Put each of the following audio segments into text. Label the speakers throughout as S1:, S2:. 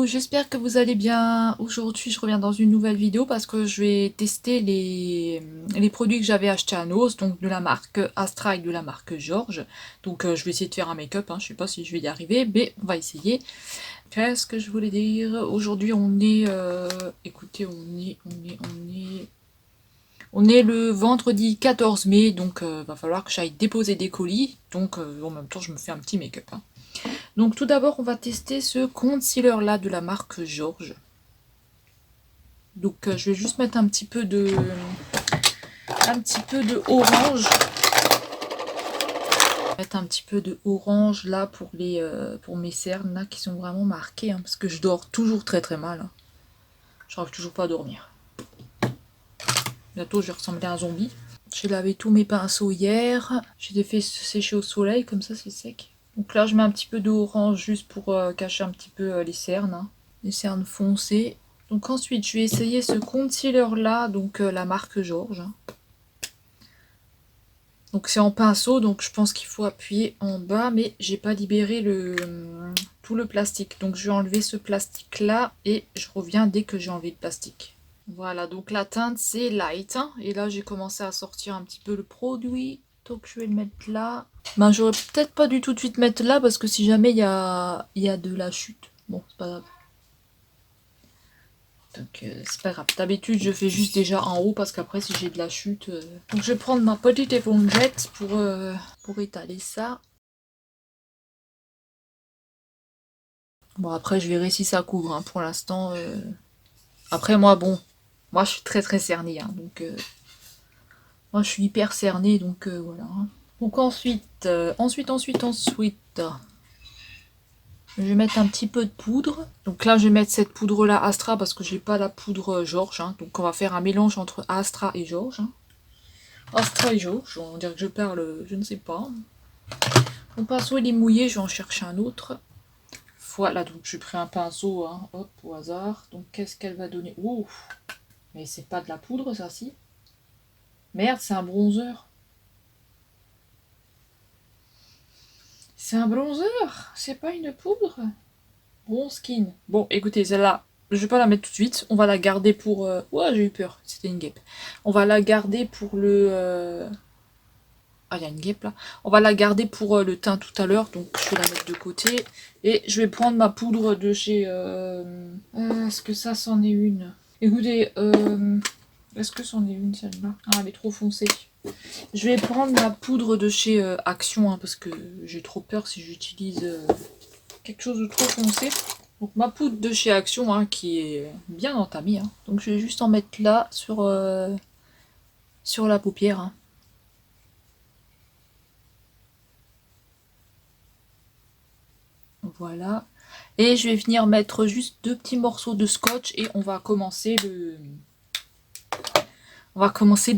S1: Coucou, j'espère que vous allez bien. Aujourd'hui, je reviens dans une nouvelle vidéo parce que je vais tester les produits que j'avais achetés à Noz, donc de la marque Astra et de la marque Georges. Donc je vais essayer de faire un make-up, hein. Je sais pas si je vais y arriver, mais on va essayer. Qu'est-ce que je voulais dire? Aujourd'hui, on est... écoutez, on est le vendredi 14 mai, donc va falloir que j'aille déposer des colis. Donc en même temps, je me fais un petit make-up, hein. Donc tout d'abord, on va tester ce concealer là de la marque Georges. Donc je vais juste mettre un petit peu de orange. Mettre un petit peu de orange là pour les pour mes cernes là qui sont vraiment marquées, hein, parce que je dors toujours très très mal, hein. J'arrive toujours pas à dormir. Bientôt je vais ressembler à un zombie. J'ai lavé tous mes pinceaux hier. J'ai les fait sécher au soleil, comme ça c'est sec. Donc là je mets un petit peu d'orange juste pour cacher un petit peu les cernes, hein. Les cernes foncées. Donc ensuite je vais essayer ce concealer là, donc la marque Georges. Donc c'est en pinceau, donc je pense qu'il faut appuyer en bas, mais j'ai pas libéré tout le plastique. Donc je vais enlever ce plastique là et je reviens dès que j'ai enlevé le plastique. Voilà, donc la teinte c'est light, hein, et là j'ai commencé à sortir un petit peu le produit. Donc je vais le mettre là. Ben j'aurais peut-être pas du tout de suite mettre là parce que si jamais il y a de la chute. Bon, c'est pas grave. Donc c'est pas grave. D'habitude je fais juste déjà en haut parce qu'après si j'ai de la chute. Donc je vais prendre ma petite épongette pour étaler ça. Bon après je verrai si ça couvre, hein. Pour l'instant. Après moi bon. Moi je suis très très cernée, hein, donc moi je suis hyper cernée, donc voilà, hein. Donc ensuite. Je vais mettre un petit peu de poudre. Donc là, je vais mettre cette poudre-là Astra parce que j'ai pas la poudre Georges, hein. Donc on va faire un mélange entre Astra et Georges, hein. Astra et Georges, on dirait que je parle, je ne sais pas. Mon pinceau il est mouillé, je vais en chercher un autre. Voilà, donc j'ai pris un pinceau, hein, hop, au hasard. Donc qu'est-ce qu'elle va donner? Ouh, mais c'est pas de la poudre ça, si? Merde, c'est un bronzer. C'est un bronzer, c'est pas une poudre. Bronze skin. Bon, écoutez, celle-là, je vais pas la mettre tout de suite. On va la garder pour... Ouais, j'ai eu peur, c'était une guêpe. On va la garder pour le... Ah, il y a une guêpe là. On va la garder pour le teint tout à l'heure, donc je vais la mettre de côté. Et je vais prendre ma poudre de chez... est-ce que ça, c'en est une? Écoutez, est-ce que c'en est une celle-là? Ah, elle est trop foncée. Je vais prendre ma poudre de chez Action, hein, parce que j'ai trop peur si j'utilise quelque chose de trop foncé. Donc ma poudre de chez Action, hein, qui est bien entamée, hein. Donc je vais juste en mettre là sur la paupière, hein. Voilà. Et je vais venir mettre juste 2 petits morceaux de scotch et on va commencer le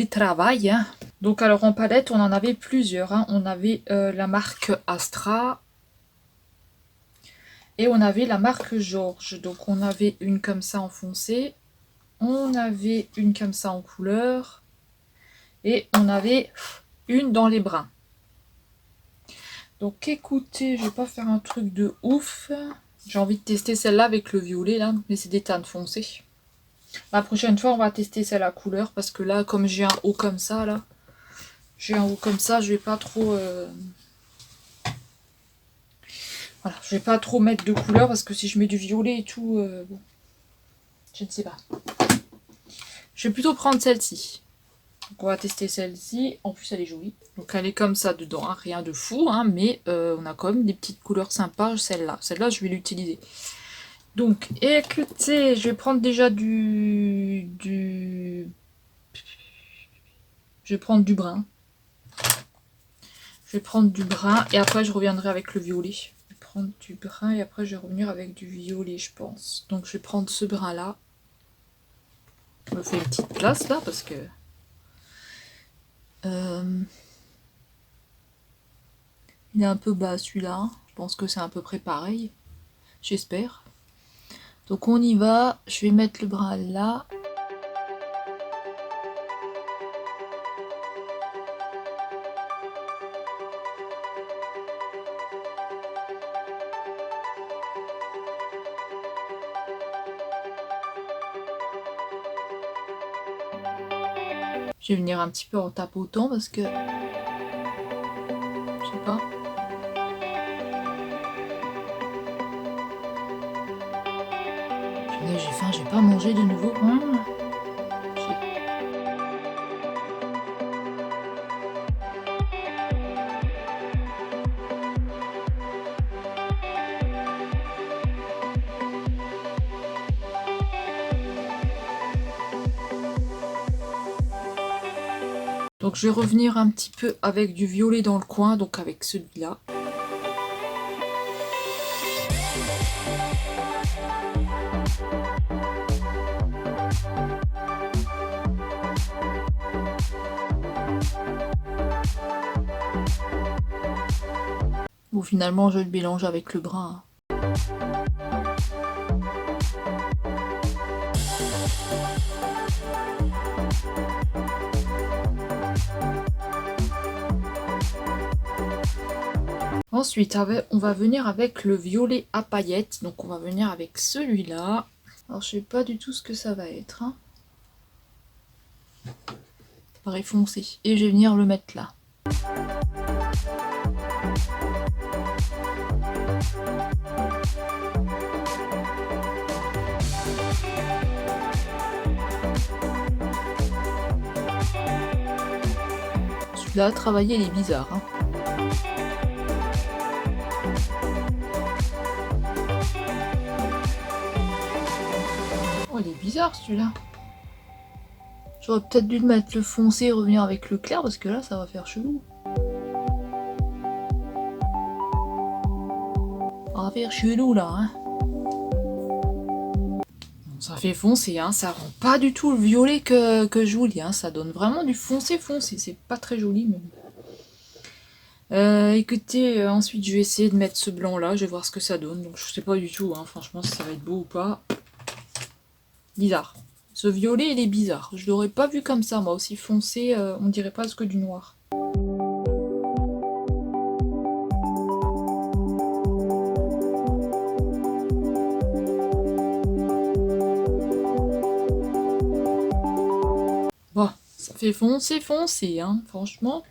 S1: travail, hein. Donc alors en palette, on en avait plusieurs, hein. On avait la marque Astra et on avait la marque Georges. Donc on avait une comme ça en foncé, on avait une comme ça en couleur et on avait une dans les bruns. Donc écoutez, je vais pas faire un truc de ouf. J'ai envie de tester celle-là avec le violet là, mais c'est des teintes foncées. La prochaine fois, on va tester celle à couleur parce que là, comme j'ai un haut comme ça là, je vais pas trop voilà, je vais pas trop mettre de couleur parce que si je mets du violet et tout, bon, je ne sais pas. Je vais plutôt prendre celle-ci. Donc on va tester celle-ci. En plus, elle est jolie. Donc elle est comme ça dedans, hein. Rien de fou, hein, mais on a quand même des petites couleurs sympas. Celle-là, je vais l'utiliser. Donc écoutez, je vais prendre déjà je vais prendre du brun. Je vais prendre du brun et après je reviendrai avec le violet. Je vais prendre du brun et après je vais revenir avec du violet, je pense. Donc je vais prendre ce brun là. Je me fais une petite place là parce que il est un peu bas celui-là. Je pense que c'est à peu près pareil. J'espère. Donc on y va. Je vais mettre le brun là. Je vais venir un petit peu en tapotant parce que... Je sais pas. Punaise, j'ai faim, j'ai pas mangé de nouveau. Donc je vais revenir un petit peu avec du violet dans le coin, donc avec celui-là. Ou finalement je le mélange avec le brun. Ensuite, on va venir avec le violet à paillettes. Donc on va venir avec celui-là. Alors je sais pas du tout ce que ça va être. Hein. Ça paraît foncé. Et je vais venir le mettre là. Celui-là, travailler, il est bizarre. Hein. Oh, il est bizarre celui-là. J'aurais peut-être dû le mettre le foncé et revenir avec le clair parce que là, ça va faire chelou. Ça va faire chelou là. Hein. Ça fait foncé, hein. Ça rend pas du tout le violet que je voulais. Hein. Ça donne vraiment du foncé foncé. C'est pas très joli, mais... écoutez, ensuite je vais essayer de mettre ce blanc là, je vais voir ce que ça donne. Donc je sais pas du tout, hein, franchement, si ça va être beau ou pas. Bizarre. Ce violet, il est bizarre. Je l'aurais pas vu comme ça, moi aussi foncé, on dirait presque du noir. Bon, ça fait foncé foncé, hein, franchement.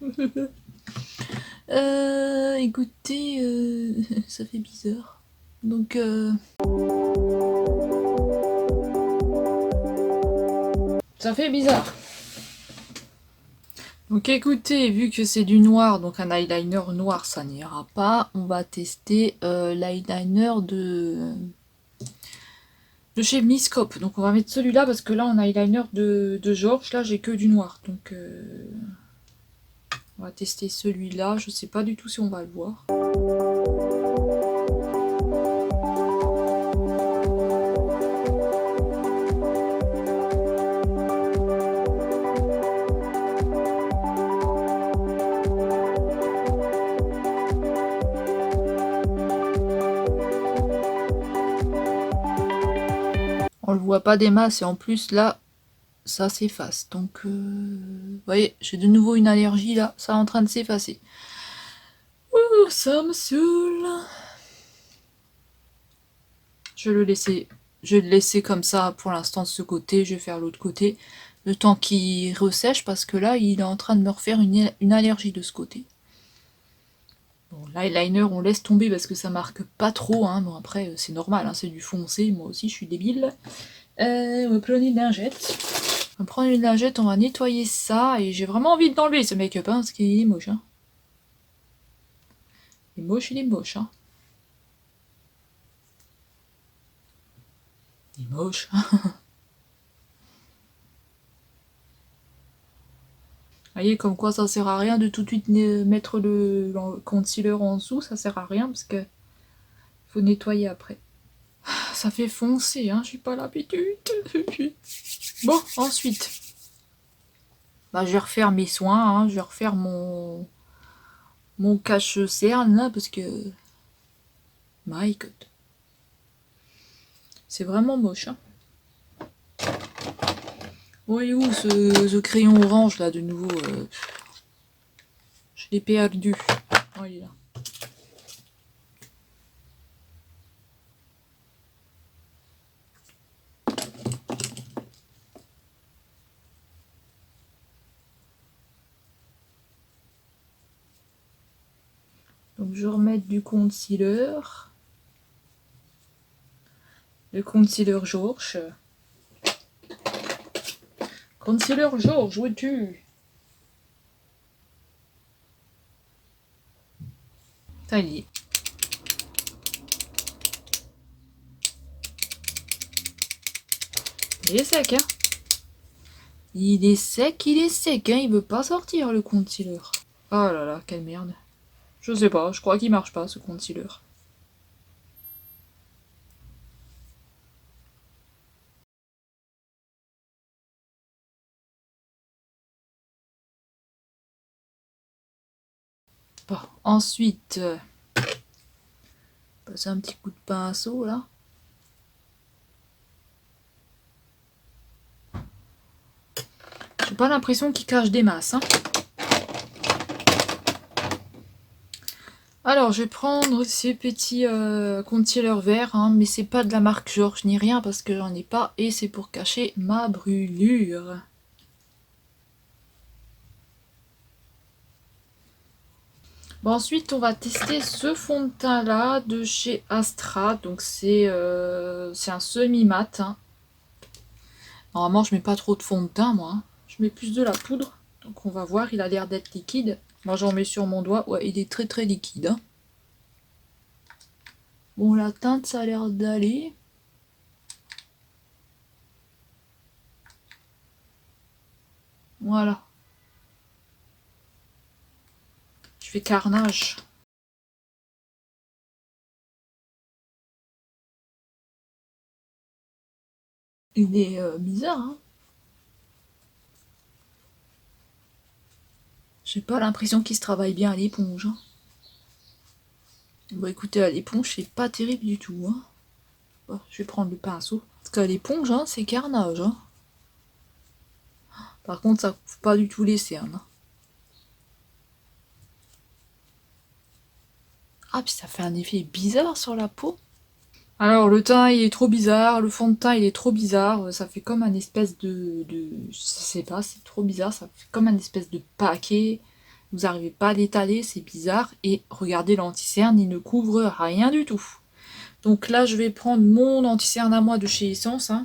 S1: Écoutez, ça fait bizarre. Donc, ça fait bizarre. Donc écoutez, vu que c'est du noir, donc un eyeliner noir, ça n'ira pas. On va tester l'eyeliner de chez Miscope. Donc on va mettre celui-là parce que là, en eyeliner de Georges, là, j'ai que du noir. Donc on va tester celui-là. Je sais pas du tout si on va le voir. On le voit pas des masses et en plus là, ça s'efface. Donc, vous voyez, j'ai de nouveau une allergie là, ça est en train de s'effacer. Ouh, ça me saoule. Je vais le laisser comme ça pour l'instant de ce côté. Je vais faire l'autre côté. Le temps qu'il ressèche parce que là, il est en train de me refaire une allergie de ce côté. Bon, l'eyeliner, on laisse tomber parce que ça marque pas trop. Hein. Bon, après, c'est normal, hein, c'est du foncé. Moi aussi, je suis débile. On va prendre une lingette. On va prendre une lingette, on va nettoyer ça. Et j'ai vraiment envie d'enlever ce make-up, hein, parce qu'il est moche. Hein. Il est moche, il est moche. Hein. Il est moche. Vous voyez, comme quoi ça sert à rien de tout de suite mettre le concealer en dessous, ça sert à rien parce que faut nettoyer après. Ça fait foncer, hein, j'ai pas l'habitude. Bon, ensuite, bah, je vais refaire mes soins, hein, je vais refaire mon cache-cerne là parce que... My God. C'est vraiment moche, hein. Oui, où ce crayon orange là de nouveau je l'ai perdu. Oh, il est là. Donc je vais remettre du concealer. Le concealer George. Concealer George, où es-tu? Ça y est. Il est sec, hein? Il est sec, hein? Il veut pas sortir, le concealer. Oh là là, quelle merde. Je sais pas, je crois qu'il marche pas, ce concealer. Bon, ensuite, passer un petit coup de pinceau, là. J'ai pas l'impression qu'il cache des masses, hein. Alors, je vais prendre ces petits concealers verts, hein, mais c'est pas de la marque George ni rien parce que j'en ai pas et c'est pour cacher ma brûlure. Bon, ensuite, on va tester ce fond de teint là de chez Astra. Donc, c'est un semi-mat. Hein. Normalement, je mets pas trop de fond de teint, moi. Hein. Je mets plus de la poudre. Donc, on va voir. Il a l'air d'être liquide. Moi, j'en mets sur mon doigt. Ouais, il est très très liquide. Hein. Bon, la teinte, ça a l'air d'aller. Voilà. Je fais carnage. Il est bizarre, hein. J'ai pas l'impression qu'il se travaille bien à l'éponge. Hein. Bon, écoutez, à l'éponge, c'est pas terrible du tout. Hein. Bon, je vais prendre le pinceau. Parce qu'à l'éponge, hein, c'est carnage. Hein. Par contre, ça couvre pas du tout les cernes. Hein. Ah, puis ça fait un effet bizarre sur la peau. Alors, le teint, il est trop bizarre. Le fond de teint, il est trop bizarre. Ça fait comme un espèce je sais pas, c'est trop bizarre. Ça fait comme un espèce de paquet. Vous n'arrivez pas à l'étaler, c'est bizarre. Et regardez l'anti-cerne, il ne couvre rien du tout. Donc là, je vais prendre mon anti-cerne à moi de chez Essence. Hein.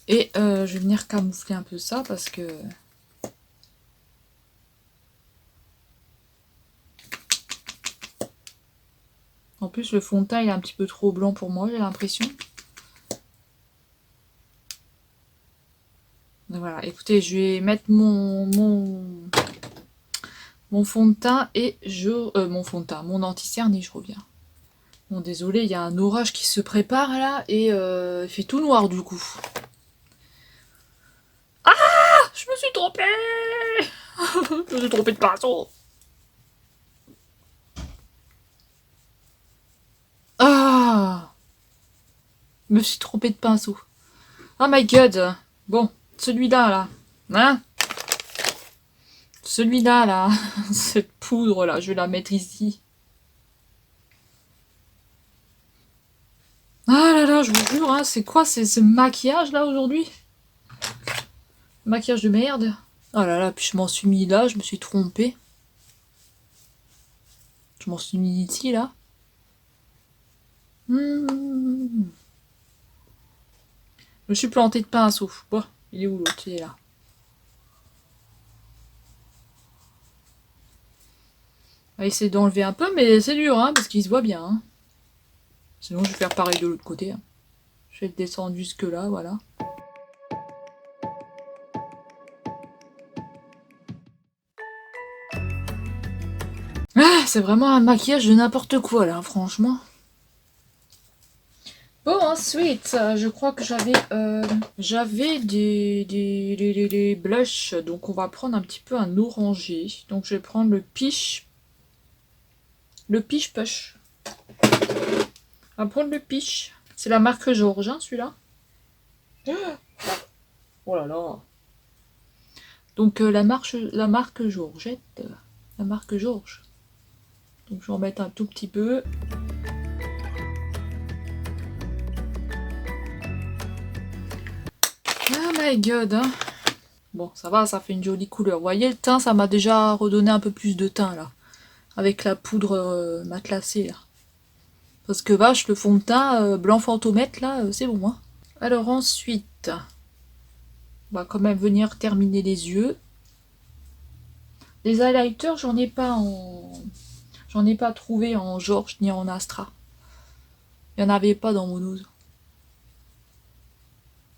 S1: Et je vais venir camoufler un peu ça parce que... En plus, le fond de teint, il est un petit peu trop blanc pour moi, j'ai l'impression. Donc voilà, écoutez, je vais mettre mon fond de teint et mon anti-cerne et je reviens. Bon, désolé, il y a un orage qui se prépare là et il fait tout noir du coup. Ah, je me suis trompée. Je me suis trompée de pinceau. Ah, je me suis trompée de pinceau. Oh my god. Bon, celui-là là. Hein? Celui-là là. Cette poudre là, je vais la mettre ici. Ah là là, je vous jure, hein, c'est quoi ce maquillage là aujourd'hui? Maquillage de merde. Oh là là, puis je m'en suis mis là, je me suis trompée. Je m'en suis mis ici là. Je me suis planté de pinceau. Bon, il est où l'autre? Il est là. On va essayer d'enlever un peu, mais c'est dur, hein, parce qu'il se voit bien. Hein. Sinon, je vais faire pareil de l'autre côté. Hein. Je vais le descendre jusque là, voilà. Ah, c'est vraiment un maquillage de n'importe quoi là, franchement. Bon, ensuite, je crois que j'avais des blushs, donc on va prendre un petit peu un orangé. Donc je vais prendre le Peach Push. On va prendre le Peach. C'est la marque George, hein, celui-là. Oh là là. Donc la marque Georgette, la marque George. Donc je vais en mettre un tout petit peu. Oh my god, hein. Bon, ça va, ça fait une jolie couleur. Vous voyez, le teint, ça m'a déjà redonné un peu plus de teint, là. Avec la poudre matelassée, là. Parce que vache, le fond de teint blanc fantomètre, là, c'est bon, hein. Alors ensuite, on va quand même venir terminer les yeux. Les highlighters, j'en ai pas en... J'en ai pas trouvé en Georges ni en Astra. Il n'y en avait pas dans mon ose.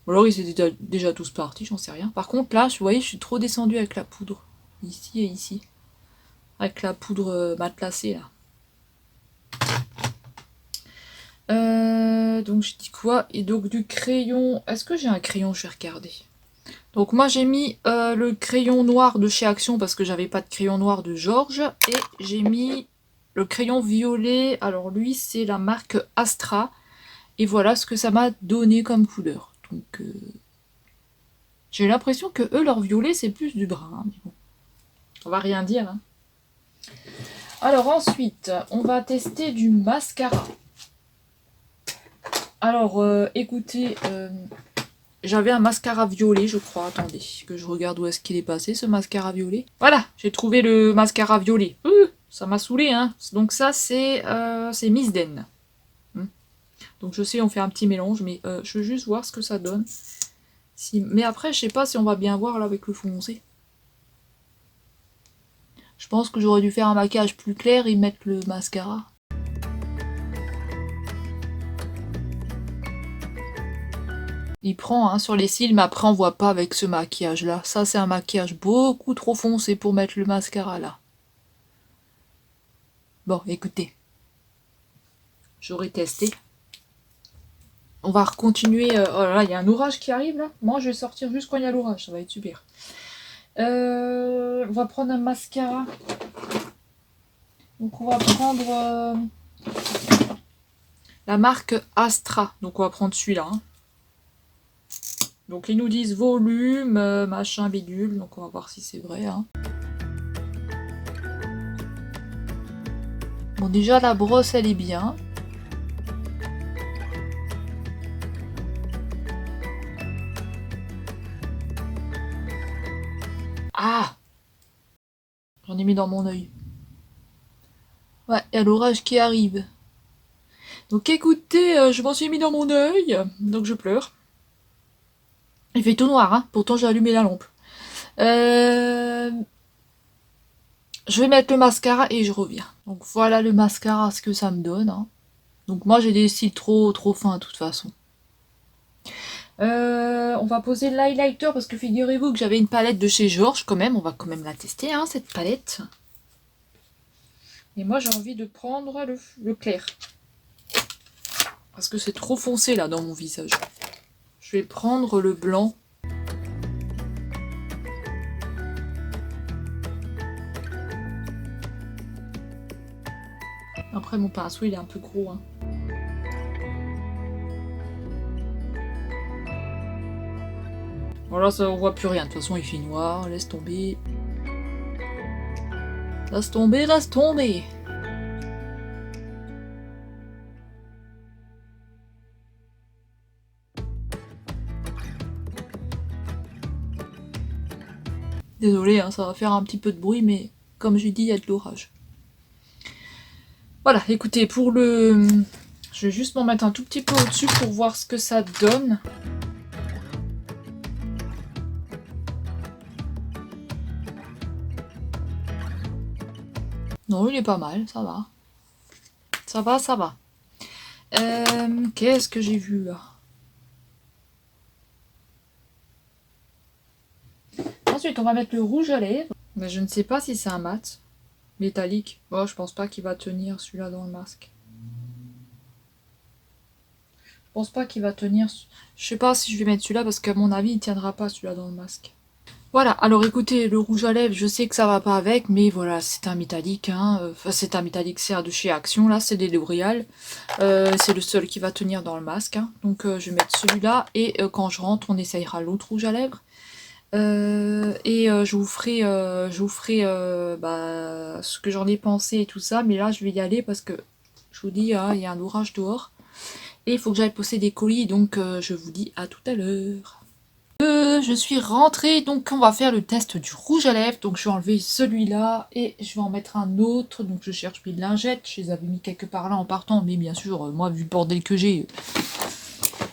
S1: Ou alors ils étaient déjà tous partis, j'en sais rien. Par contre là, vous voyez, je suis trop descendue avec la poudre. Ici et ici. Avec la poudre matelassée là. Donc je dis quoi? Et donc du crayon... Est-ce que j'ai un crayon? Je vais regarder. Donc moi j'ai mis le crayon noir de chez Action parce que j'avais pas de crayon noir de Georges. Et j'ai mis le crayon violet. Alors lui c'est la marque Astra. Et voilà ce que ça m'a donné comme couleur. Donc j'ai l'impression que eux leur violet c'est plus du brun. Hein, mais bon. On va rien dire. Hein. Alors ensuite on va tester du mascara. Alors écoutez... J'avais un mascara violet, je crois. Attendez, que je regarde où est-ce qu'il est passé, ce mascara violet. Voilà, j'ai trouvé le mascara violet. Ça m'a saoulé, hein. Donc ça, c'est Miss Den. Donc je sais, on fait un petit mélange, mais je veux juste voir ce que ça donne. Mais après, je sais pas si on va bien voir là avec le foncé. Je pense que j'aurais dû faire un maquillage plus clair et mettre le mascara. Il prend hein, sur les cils, mais après on voit pas avec ce maquillage là. Ça c'est un maquillage beaucoup trop foncé pour mettre le mascara là. Bon, écoutez. J'aurais testé. On va continuer. Oh là là, il y a un orage qui arrive là. Moi je vais sortir juste quand il y a l'orage, ça va être super. On va prendre un mascara. Donc on va prendre la marque Astra. Donc on va prendre celui-là. Hein. Donc ils nous disent volume, machin, bidule, donc on va voir si c'est vrai. Hein. Bon déjà la brosse elle est bien. Ah! J'en ai mis dans mon œil. Ouais, il y a l'orage qui arrive. Donc écoutez, je m'en suis mis dans mon œil, donc je pleure. Il fait tout noir, hein. Pourtant j'ai allumé la lampe. Je vais mettre le mascara et je reviens. Donc voilà le mascara, ce que ça me donne. Hein. Donc moi j'ai des cils trop fins de toute façon. On va poser l'highlighter parce que figurez-vous que j'avais une palette de chez Georges quand même. On va quand même la tester, hein, cette palette. Et moi j'ai envie de prendre le clair. Parce que c'est trop foncé là dans mon visage. Je vais prendre le blanc. Après mon pinceau il est un peu gros. Hein. Voilà, ça on voit plus rien. De toute façon il fait noir. Laisse tomber. Laisse tomber, laisse tomber. Désolée, hein, ça va faire un petit peu de bruit, mais comme j'ai dit, il y a de l'orage. Voilà, écoutez, pour le... Je vais juste m'en mettre un tout petit peu au-dessus pour voir ce que ça donne. Non, il est pas mal, ça va. Ça va, ça va. Qu'est-ce que j'ai vu là? Ensuite, on va mettre le rouge à lèvres. Mais je ne sais pas si c'est un mat. Métallique. Oh, je pense pas qu'il va tenir celui-là dans le masque. Je pense pas qu'il va tenir... Je sais pas si je vais mettre celui-là parce qu'à mon avis, il tiendra pas celui-là dans le masque. Voilà, alors écoutez, le rouge à lèvres, je sais que ça va pas avec, mais voilà, c'est un métallique, hein. Enfin, c'est un métallique, c'est de chez Action, là, c'est des L'Oréal. C'est le seul qui va tenir dans le masque, hein. Donc je vais mettre celui-là, et quand je rentre, on essayera l'autre rouge à lèvres. Je vous ferai, ce que j'en ai pensé et tout ça, mais là, je vais y aller parce que, je vous dis, hein, il y a un orage dehors. Et il faut que j'aille poster des colis, donc je vous dis à tout à l'heure. Je suis rentrée, donc on va faire le test du rouge à lèvres. Donc je vais enlever celui-là et je vais en mettre un autre. Donc je cherche mes lingettes, je les avais mis quelque part là en partant, mais bien sûr, moi vu le bordel que j'ai,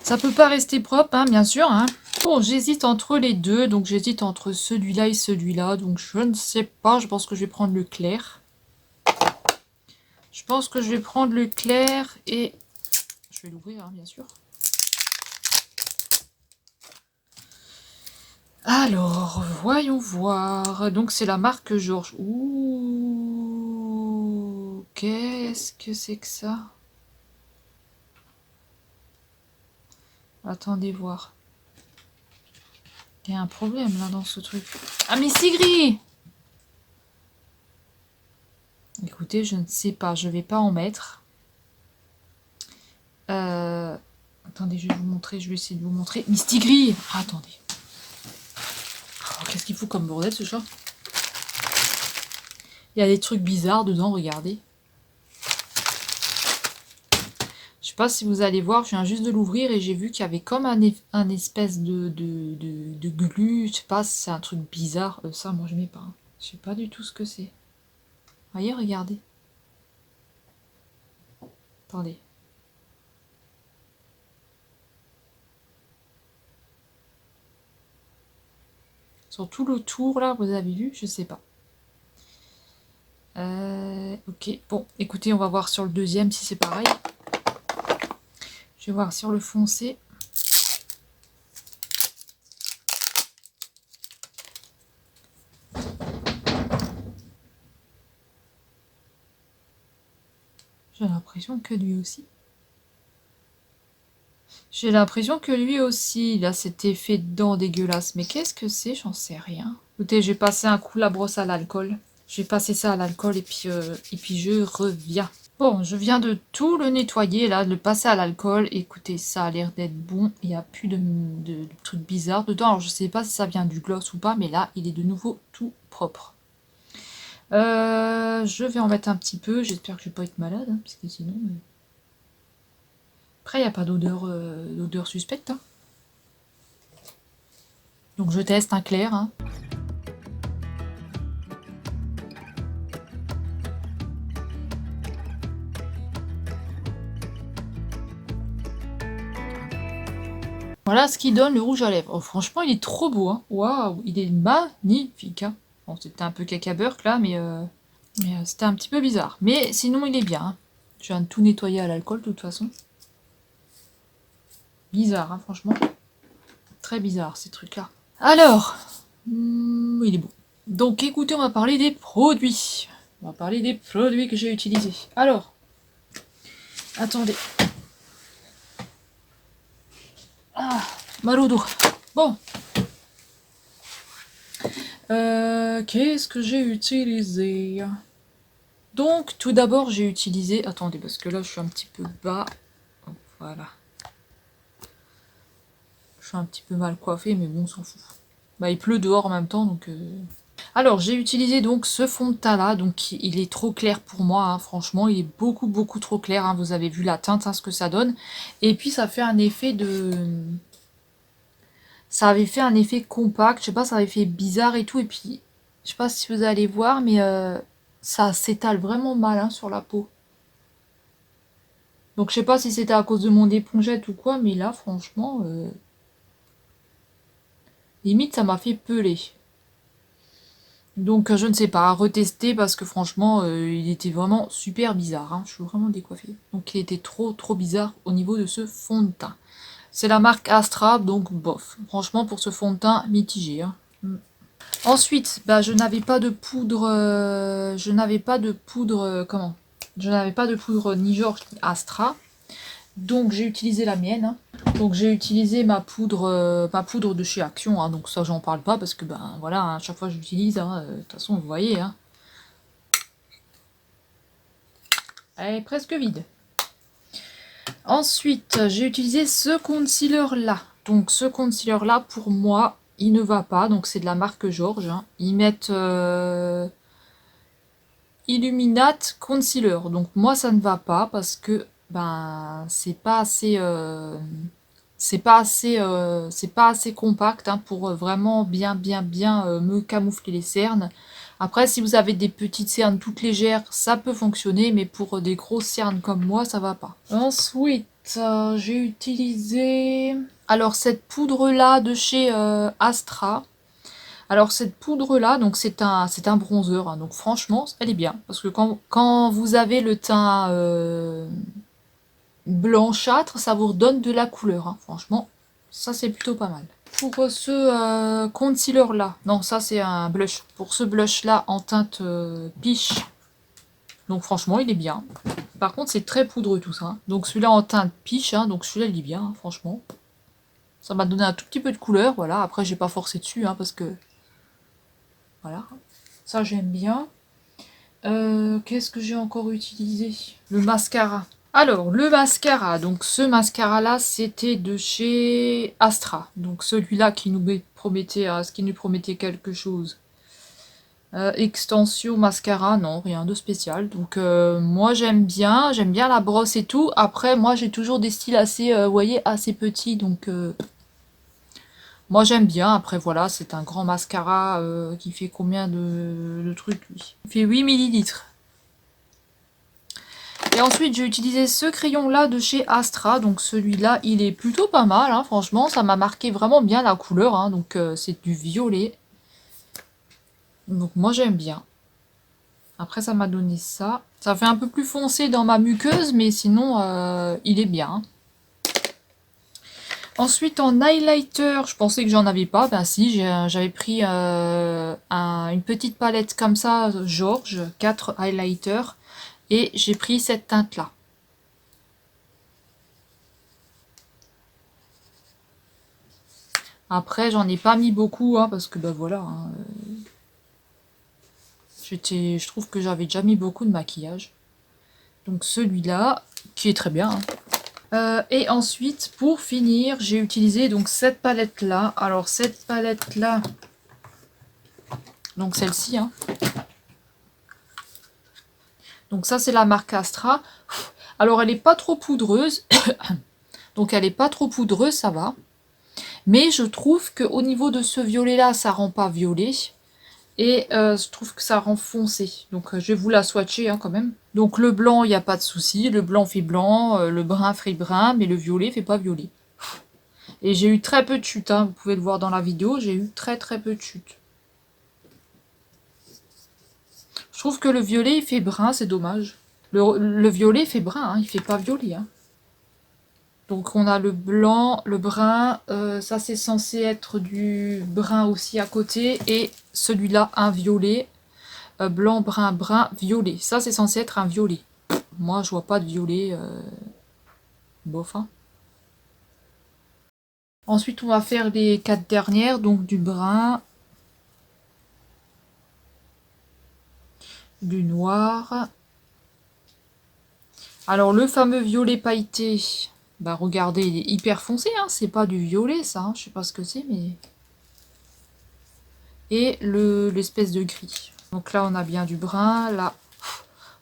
S1: ça peut pas rester propre, hein, bien sûr. Hein. Bon, j'hésite entre les deux, donc j'hésite entre celui-là et celui-là. Donc je ne sais pas, je pense que je vais prendre le clair. Je pense que je vais prendre le clair et je vais l'ouvrir, hein, bien sûr. Alors, voyons voir. Donc, c'est la marque Georges. Ouh, qu'est-ce que c'est que ça? Attendez voir. Il y a un problème là dans ce truc. Ah, mais c'est gris! Écoutez, je ne sais pas. Je vais pas en mettre. Attendez, je vais vous montrer. Je vais essayer de vous montrer. Misty Gris! Ah, attendez. Oh, qu'est-ce qu'il fout comme bordel ce chat? Il y a des trucs bizarres dedans, regardez. Je sais pas si vous allez voir, je viens juste de l'ouvrir et j'ai vu qu'il y avait comme un espèce de glu. Je sais pas si c'est un truc bizarre. Ça, moi, je mets pas. Hein. Je sais pas du tout ce que c'est. Voyez, regardez. Attendez. Sur tout le tour, là, vous avez vu? Je sais pas. Ok, bon, écoutez, on va voir sur le deuxième si c'est pareil. Je vais voir sur le foncé. J'ai l'impression que lui aussi. J'ai l'impression que lui aussi, il a cet effet de dents dégueulasse. Mais qu'est-ce que c'est? J'en sais rien. Écoutez, j'ai passé un coup la brosse à l'alcool. Je vais passer ça à l'alcool et puis je reviens. Bon, je viens de tout le nettoyer, là, de le passer à l'alcool. Écoutez, ça a l'air d'être bon. Il n'y a plus de trucs bizarres dedans. Alors, je sais pas si ça vient du gloss ou pas, mais là, il est de nouveau tout propre. Je vais en mettre un petit peu. J'espère que je vais pas être malade, hein, parce que sinon... Après, il n'y a pas d'odeur suspecte. Hein. Donc, je teste un clair. Hein. Voilà ce qui donne le rouge à lèvres. Oh, franchement, il est trop beau. Hein. Waouh, il est magnifique. Hein. Bon, c'était un peu caca-burk là, mais c'était un petit peu bizarre. Mais sinon, il est bien. Hein. Je viens de tout nettoyer à l'alcool, de toute façon. Bizarre, hein, franchement. Très bizarre, ces trucs-là. Alors, il est beau. Donc, écoutez, on va parler des produits. On va parler des produits que j'ai utilisés. Alors, attendez. Ah, Marudo. Bon. Qu'est-ce que j'ai utilisé? Donc, tout d'abord, j'ai utilisé... Attendez, parce que là, je suis un petit peu bas. Donc, voilà. Je suis un petit peu mal coiffée, mais bon, on s'en fout. Bah, il pleut dehors en même temps, donc... Alors, j'ai utilisé donc ce fond de teint-là. Donc, il est trop clair pour moi, hein, franchement. Il est beaucoup, beaucoup trop clair. Hein, vous avez vu la teinte, hein, ce que ça donne. Et puis, ça fait un effet de... Ça avait fait un effet compact. Je sais pas, ça avait fait bizarre et tout. Et puis, je sais pas si vous allez voir, mais ça s'étale vraiment mal hein, sur la peau. Donc je sais pas si c'était à cause de mon épongette ou quoi, mais là franchement, limite ça m'a fait peler. Donc je ne sais pas, à retester parce que franchement il était vraiment super bizarre. Hein. Je suis vraiment décoiffée. Donc il était trop trop bizarre au niveau de ce fond de teint. C'est la marque Astra, donc bof. Franchement pour ce fond de teint mitigé. Hein. Ensuite, bah, je n'avais pas de poudre. Comment? Je n'avais pas de poudre ni Georges ni Astra. Donc j'ai utilisé la mienne. Hein. Donc j'ai utilisé ma poudre de chez Action. Hein. Donc ça j'en parle pas parce que ben voilà, hein, à chaque fois que j'utilise, hein, de toute façon vous voyez. Hein. Elle est presque vide. Ensuite j'ai utilisé ce concealer là. Donc ce concealer là pour moi il ne va pas. Donc c'est de la marque Georges. Hein. Ils mettent Illuminate Concealer. Donc moi ça ne va pas parce que ben c'est pas assez c'est pas assez compact hein, pour vraiment bien me camoufler les cernes. Après, si vous avez des petites cernes toutes légères, ça peut fonctionner, mais pour des grosses cernes comme moi, ça va pas. Ensuite, j'ai utilisé... Alors, cette poudre-là de chez Astra. Alors, cette poudre-là, donc c'est un bronzer, hein, donc franchement, elle est bien. Parce que quand vous avez le teint blanchâtre, ça vous redonne de la couleur, hein, franchement. Ça, c'est plutôt pas mal. Pour ce concealer-là, non, ça c'est un blush. Pour ce blush-là en teinte peach, donc franchement, il est bien. Par contre, c'est très poudreux tout ça. Hein. Donc celui-là en teinte peach, hein, donc celui-là, il est bien, hein, franchement. Ça m'a donné un tout petit peu de couleur, voilà. Après, j'ai pas forcé dessus, hein, parce que... Voilà. Ça, j'aime bien. Qu'est-ce que j'ai encore utilisé? Le mascara. Alors, le mascara, donc ce mascara-là, c'était de chez Astra. Donc celui-là qui nous promettait, ce qui nous promettait quelque chose. Extension mascara, non, rien de spécial. Donc moi j'aime bien la brosse et tout. Après, moi j'ai toujours des styles assez, vous voyez, assez petits. Donc moi j'aime bien. Après voilà, c'est un grand mascara qui fait combien de trucs lui? Il fait 8 millilitres. Et ensuite, j'ai utilisé ce crayon-là de chez Astra. Donc celui-là, il est plutôt pas mal. Hein, franchement, ça m'a marqué vraiment bien la couleur. Hein, donc c'est du violet. Donc moi, j'aime bien. Après, ça m'a donné ça. Ça fait un peu plus foncé dans ma muqueuse, mais sinon, il est bien. Ensuite, en highlighter, je pensais que j'en avais pas. Ben si, j'avais pris une petite palette comme ça, George, 4 highlighters. Et j'ai pris cette teinte-là. Après, j'en ai pas mis beaucoup, hein, parce que ben voilà. Hein, je trouve que j'avais déjà mis beaucoup de maquillage. Donc celui-là, qui est très bien. Hein. Et ensuite, pour finir, j'ai utilisé donc cette palette-là. Alors cette palette-là, donc celle-ci. Hein. Donc ça, c'est la marque Astra. Alors elle n'est pas trop poudreuse. Donc elle n'est pas trop poudreuse, ça va. Mais je trouve qu'au niveau de ce violet-là, ça rend pas violet. Et je trouve que ça rend foncé. Donc je vais vous la swatcher hein, quand même. Donc le blanc, il n'y a pas de souci. Le blanc fait blanc, le brun fait brun, mais le violet fait pas violet. Et j'ai eu très peu de chutes. Hein, vous pouvez le voir dans la vidéo, j'ai eu très peu de chutes. Je trouve que le violet, il fait brun, c'est dommage. Le violet fait brun, hein, il fait pas violet. Hein. Donc on a le blanc, le brun, ça c'est censé être du brun aussi à côté. Et celui-là, un violet. Blanc, brun, brun, violet. Ça, c'est censé être un violet. Moi, je vois pas de violet. Bof. Hein. Ensuite, on va faire les 4 dernières. Donc, du brun. Du noir. Alors, le fameux violet pailleté. Bah, regardez, il est hyper foncé. Hein. C'est pas du violet, ça. Hein. Je sais pas ce que c'est, mais... Et l'espèce de gris. Donc là, on a bien du brun. Là,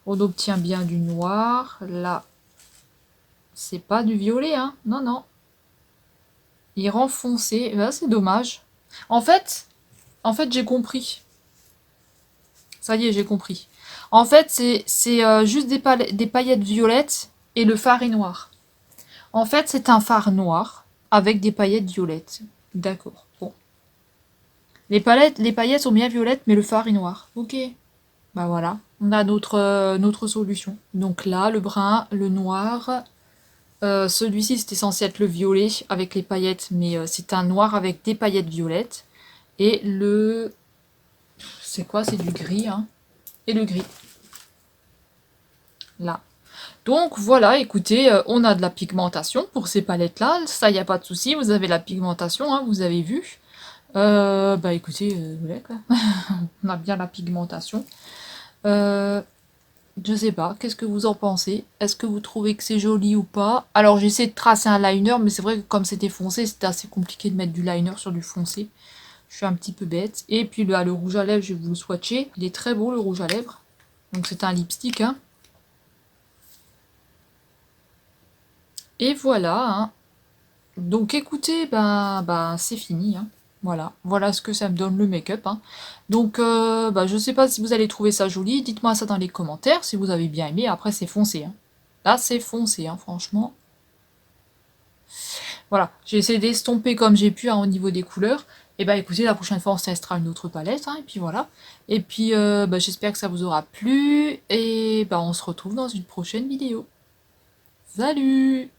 S1: on obtient bien du noir. Là, c'est pas du violet, hein. Non, non. Il rend foncé. Là, c'est dommage. En fait, j'ai compris. Ça y est, j'ai compris. En fait, c'est juste des paillettes violettes et le fard est noir. En fait, c'est un fard noir avec des paillettes violettes. D'accord. Bon. Les paillettes sont bien violettes, mais le fard est noir. Ok. Bah voilà. On a notre solution. Donc là, le brun, le noir. Celui-ci, c'était censé être le violet avec les paillettes, mais c'est un noir avec des paillettes violettes. Et le... C'est quoi? C'est du gris, hein. Et le gris. Là. Donc voilà, écoutez, on a de la pigmentation pour ces palettes-là. Ça, il n'y a pas de souci. Vous avez la pigmentation, hein, vous avez vu. Bah écoutez, voilà, quoi. On a bien la pigmentation. Je sais pas, qu'est-ce que vous en pensez? Est-ce que vous trouvez que c'est joli ou pas? Alors j'essaie de tracer un liner, mais c'est vrai que comme c'était foncé, c'était assez compliqué de mettre du liner sur du foncé. Je suis un petit peu bête. Et puis là, le rouge à lèvres, je vais vous le swatcher. Il est très beau, le rouge à lèvres. Donc c'est un lipstick, hein. Et voilà, hein. Donc écoutez, bah c'est fini, hein. Voilà ce que ça me donne le make-up, hein. Donc bah, je sais pas si vous allez trouver ça joli, dites-moi ça dans les commentaires si vous avez bien aimé, après c'est foncé, hein. Là c'est foncé, hein, franchement. Voilà, j'ai essayé d'estomper comme j'ai pu, hein, au niveau des couleurs. Et bah écoutez, la prochaine fois on se testera une autre palette, hein, et puis voilà. Et puis bah, j'espère que ça vous aura plu, et bah on se retrouve dans une prochaine vidéo. Salut!